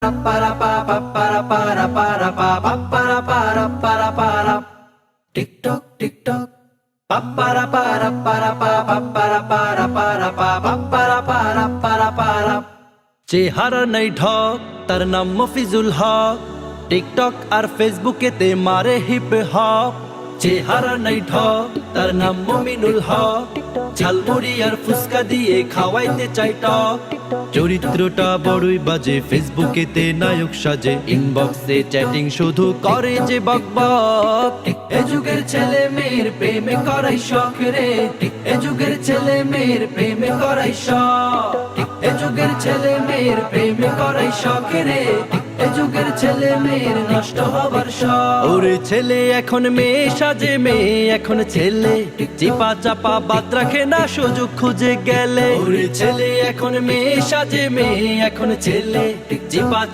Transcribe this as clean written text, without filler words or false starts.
para para para para para para para para para TikTok TikTok para para para para para para para para para para para চেহারা নাই ঢক তার নাম মফিজুল হক TikTok আর ফেসবুকেতে মারে hip hop চেহারা নাই ঢক তার নাম মমিনুল হক ঝালমুড়ি আর ফুসকা দিয়ে খাওয়াইতে চাই টক চরিত্রটা বড়ই বাজে ফেসবুকেতে নায়ক সাজে ইনবক্সে চ্যাটিং শুধু করে যে বকবক এ যুগের ছেলে মেয়ের প্রেমে করাই শখ রে এ যুগের ছেলে মেয়ের প্রেমে করাই শখ এ যুগের ছেলে মেয়ের প্রেমে করাই শখ রে এ যুগের ছেলে মেয়ের নষ্ট হবার শখ ওরে ছেলে এখন মেয়ে সাজে মেয়ে এখন ছেলে চিপা চাপা বাদ রাখে না সুযোগ খুঁজে গেলে ওরে ছেলে এখন মেয়ে সাজে মেয়ে এখন ছেলে চিপা